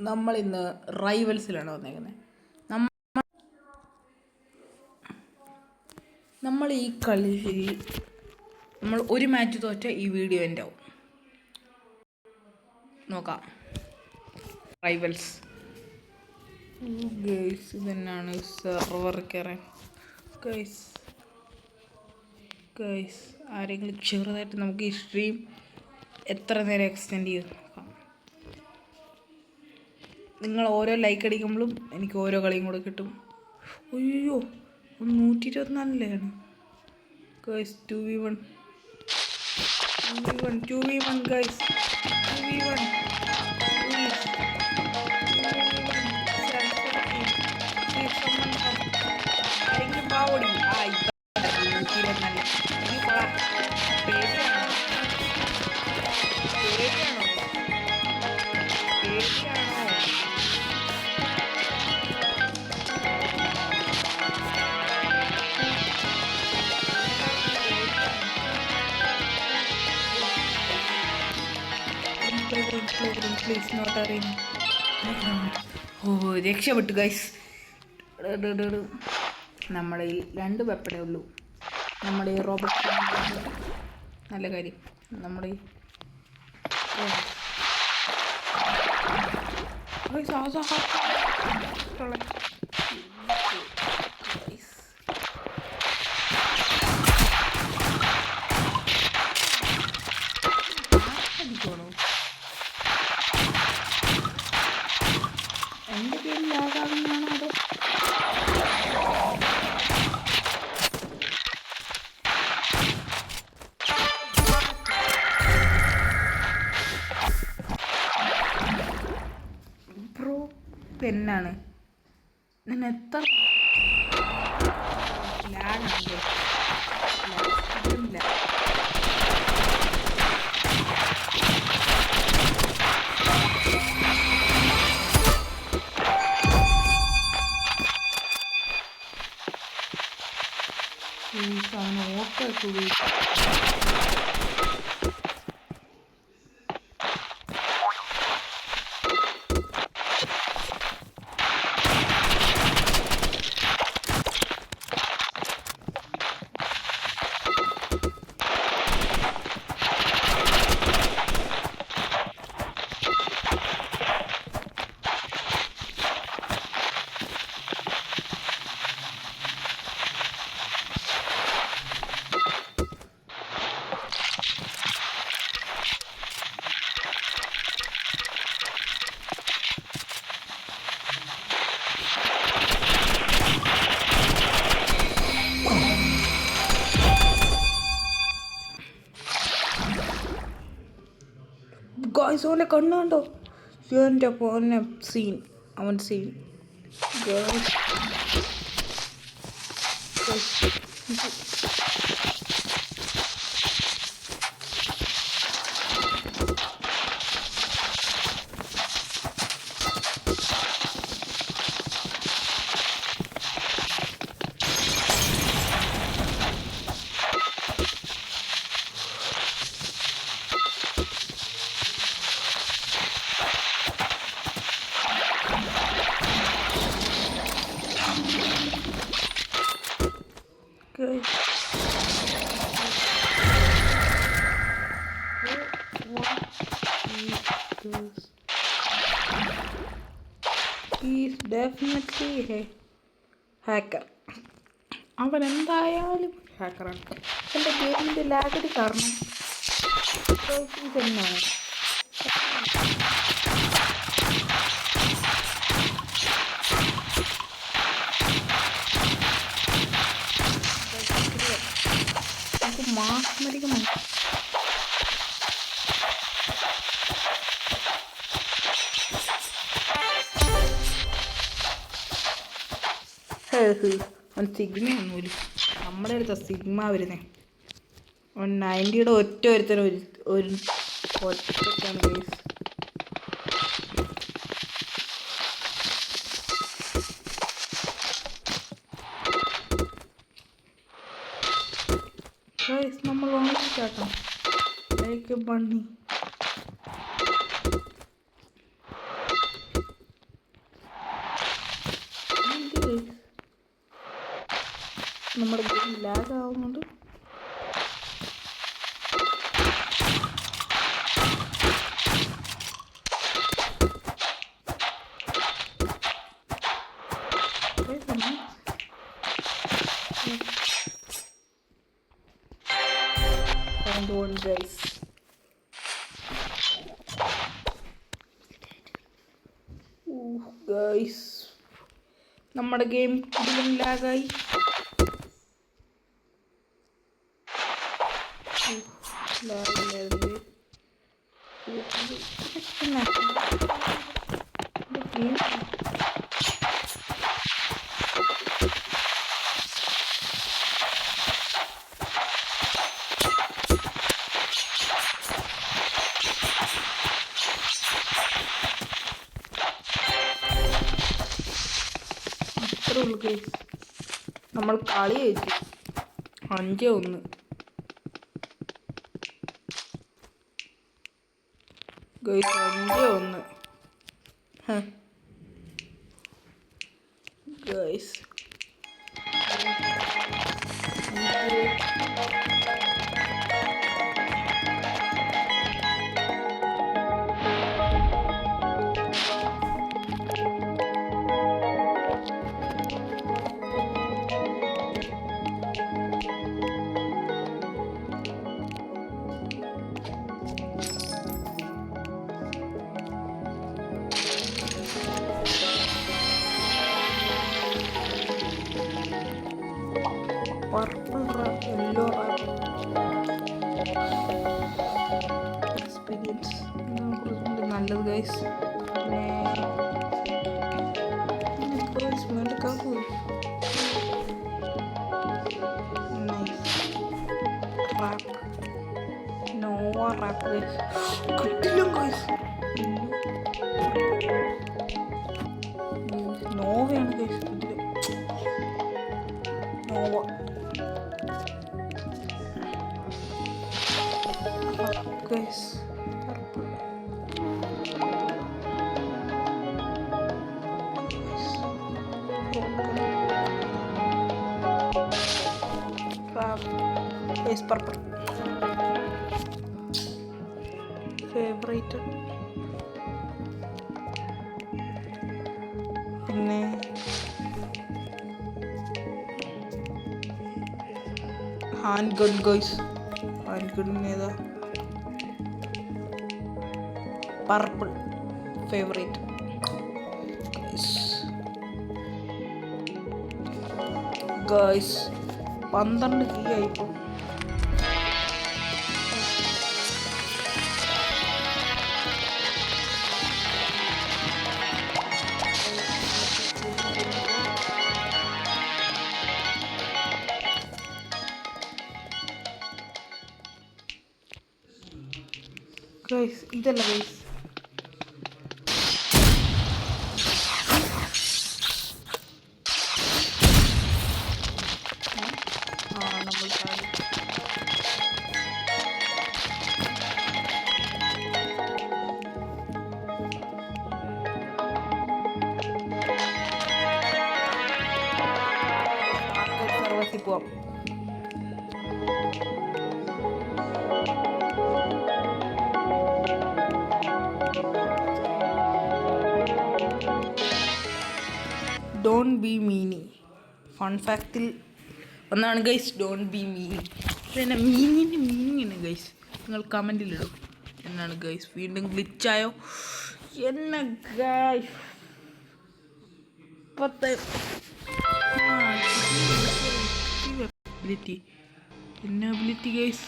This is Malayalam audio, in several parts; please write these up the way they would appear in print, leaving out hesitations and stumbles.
നമ്മളിന്ന് റൈവൽസിലാണ് വന്നേക്കുന്നത്. നമ്മൾ ഈ കളിയിൽ നമ്മൾ ഒരു മാച്ച് തോറ്റ ഈ വീഡിയോ എൻ്റെ ആവും. നോക്കാം. റൈവൽസ് ഗൈസ്, ഇതന്നെയാണ് സെർവർ കയറാൻ. ഗൈസ് ആരെങ്കിലും ചെറുതായിട്ട് നമുക്ക് ഈ സ്ട്രീം എത്ര നേരം എക്സ്റ്റെൻഡ് ചെയ്ത് നോക്കാം. നിങ്ങൾ ഓരോ ലൈക്ക് അടിക്കുമ്പോഴും എനിക്ക് ഓരോ കളിയും കൂടെ കിട്ടും. അയ്യോ, 124 ഗൈസ്. 2v1 guys. 2v1 ആരെങ്കിലും പാവോടി. പ്ലീസ് നോട്ട് അറിയുന്നു. ഓ, രക്ഷപ്പെട്ടു ഗൈസ്. നമ്മുടെ ഈ 2 വെപ്പണേ ഉള്ളൂ. നമ്മുടെ ഈ റോബോട്ട് നല്ല കാര്യം. നമ്മുടെ ഈ എൻ്റെ പേരിൽ ആകാവുന്നതാണോ അതോ ബ്രോ? പെന്നാണ്. ഞാൻ എത്ര ലാഗാണ്. അവന് ഓട്ടൊക്കെ ഉപയോഗിക്കും. ഗോയ്സ്, ഓനെ കണ്ണുണ്ടോ? എൻ്റെ പോന്നെ സീൻ. അവൻ scene. He's definitely a hacker. അവൻ എന്തായാലും ഹാക്കറാണ്. എൻ്റെ ഗെയിമിൻ്റെ ലാഗടി കാരണം തന്നെയാണ്. നമുക്ക് മാസ്മരികമായി സിഗ്മയൊന്നുമില്ല. നമ്മുടെ അടുത്ത സിഗ്മ വരുന്നേ 90യുടെ ഒറ്റ ഒരുത്തരം ഒരു ഒറ്റക്കാണ് ഗൈസ്. നമ്മൾ വാങ്ങിച്ചാട്ടോ ലൈക്ക് ബണ്ണി. നമ്മുടെ ഗെയിം ലാഗ് ആവുന്നുണ്ട്. ഗൈസ് നമ്മുടെ ഗെയിം ഇതിലും ലാഗായി. നമ്മൾ കളി ജയിച്ചു 5-1. Guys 5-1. Guys purple wrap, yellow wrap, experience നല്ലത് ഗൈസ്. പിന്നെ സ്മെല്ലൊക്കെ റാപ്പ് നോവ റാപ്പ് ഗൈസ് കിട്ടില്ല ഗൈസ്. നോവയാണ് ഗൈസ് കിട്ടില്ല. Nova guys, purple favorite. പിന്നെ handgun guys. Handgun ഏതാ? Purple favourite. ഗൈസ് 12 കീ ആയിപ്പോ. ഗൈസ് ഇതല്ല ഗൈസ്. പോവാം. ഡോൺ ബി മീനി ഫൺ ഫാക്റ്റിൽ ഒന്നാണ് ഗൈസ് ഡോൺ ബി മീനി. പിന്നെ മീനിൻ്റെ മീനിങ് ഗൈസ് നിങ്ങൾ കമൻറ്റിലിടും. എന്നാണ് ഗൈസ് വീണ്ടും ഗ്ലിച്ചായോ എന്നെ ഗൈസ്? എബിലിറ്റി ഗൈസ്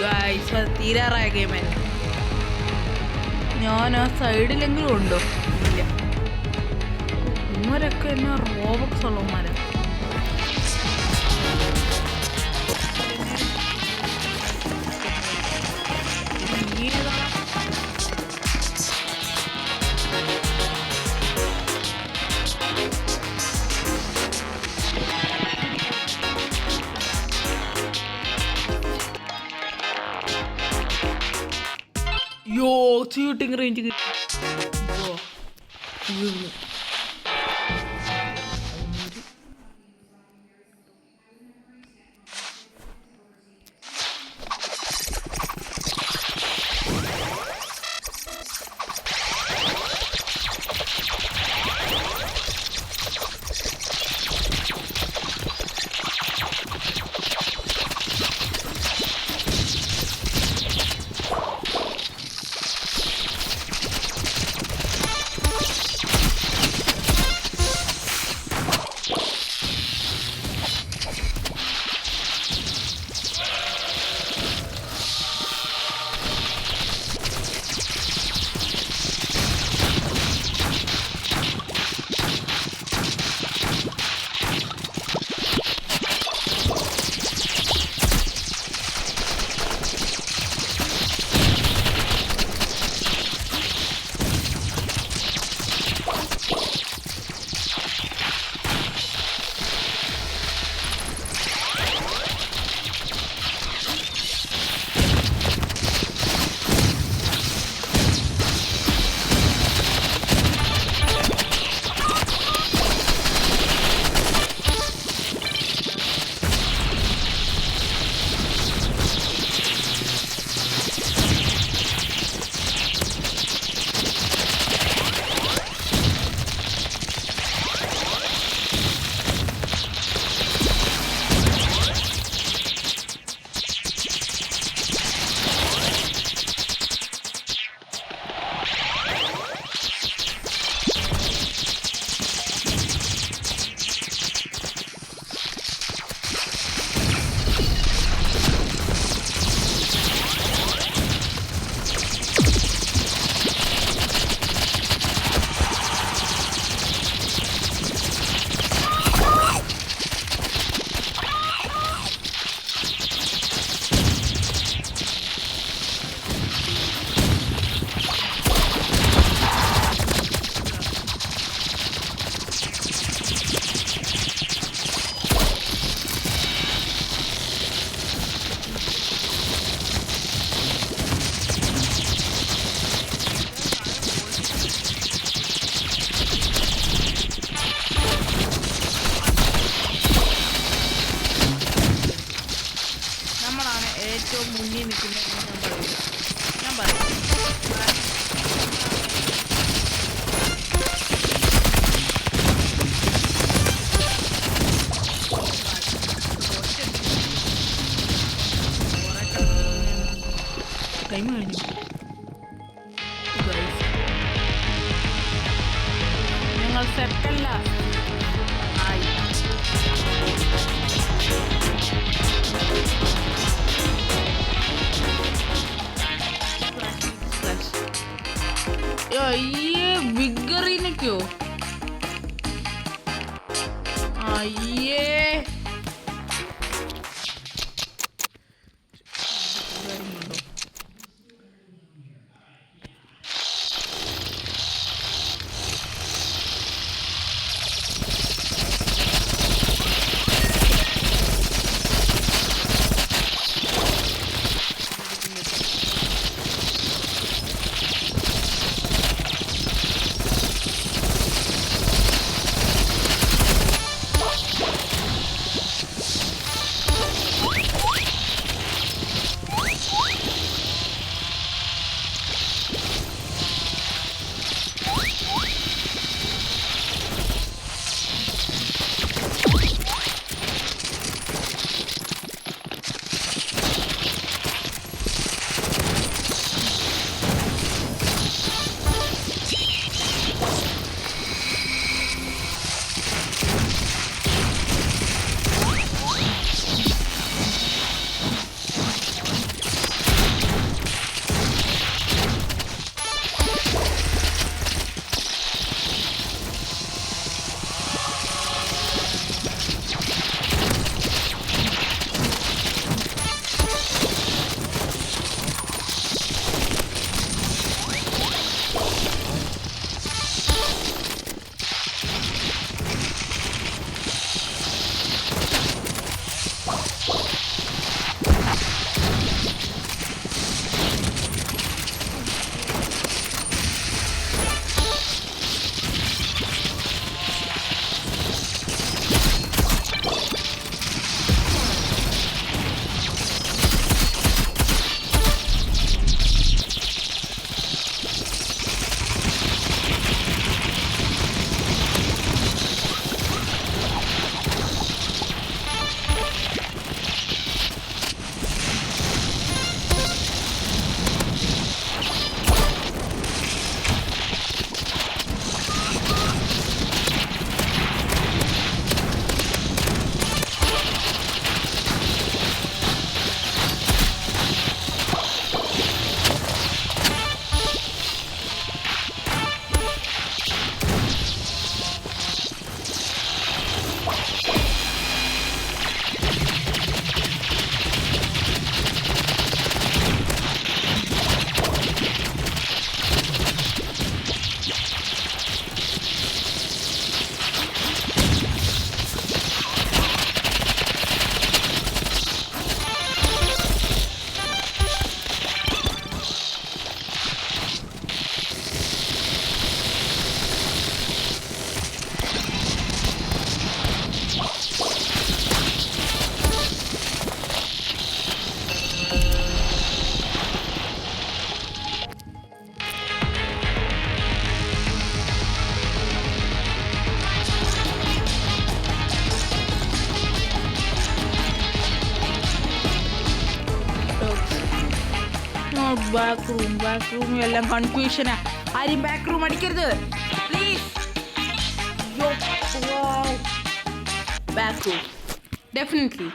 ഗൈസ് അത് തീരാറായ ഗെയിമായിരുന്നു. ഞാൻ ആ സൈഡിലെങ്കിലും ഉണ്ടോ? ഇല്ല. ഇവരൊക്കെ എന്നാ റോബക്സ് ഉള്ളവന്മാരാ. യോ ഷൂട്ടിംഗ് റേഞ്ച് കിട്ടി. ഏറ്റവും മുന്നിൽ നിൽക്കുന്നത് ഞാൻ പറയും. ടൈം കഴിഞ്ഞു. ഞങ്ങൾ സെറ്റല്ല. അയ്യേ വിഗറിനൊക്കെയോ അയ്യേ ബാക്ക് റൂം എല്ലാം കൺഫ്യൂഷനാ. ആരും ബാക്ക് റൂം അടിക്കരുത് പ്ലീസ്. Back room definitely.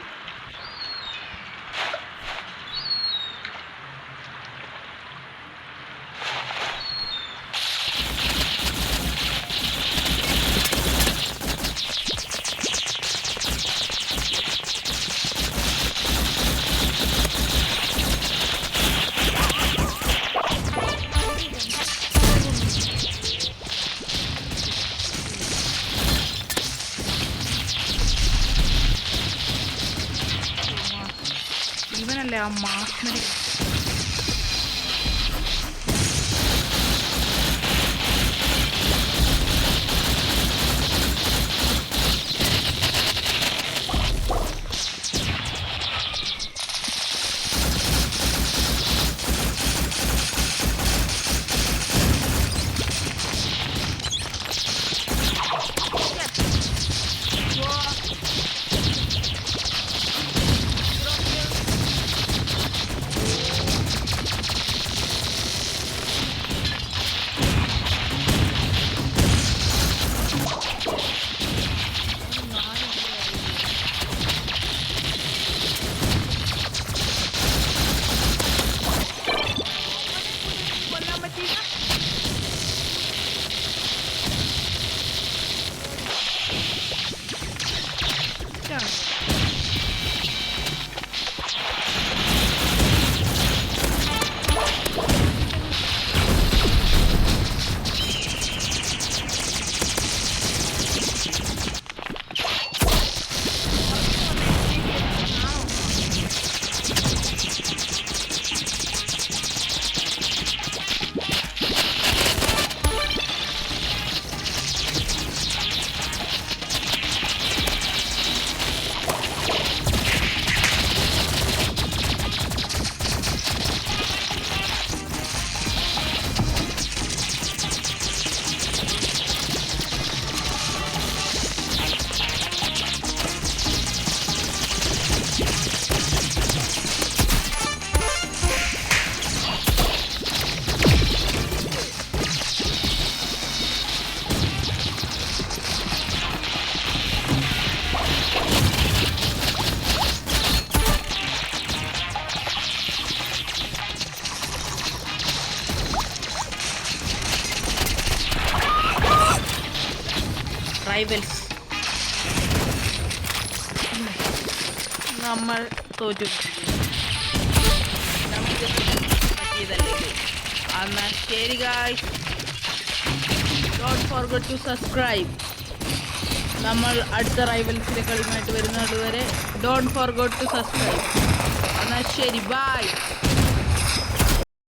ഇവനല്ലേ ആ മാസ്മരി. റൈവൽസ് നമ്മൾ തോറ്റു. നമുക്ക് പറ്റിയതല്ലേ. എന്നാൽ ശരി guys, don't forget to subscribe. നമ്മൾ അടുത്ത റൈവൽസിലെ കളിയുമായിട്ട് വരുന്നത് വരെ ഡോണ്ട് ഫോർഗെറ്റ് ടു സബ്സ്ക്രൈബ്. എന്നാൽ ശരി, ബൈ.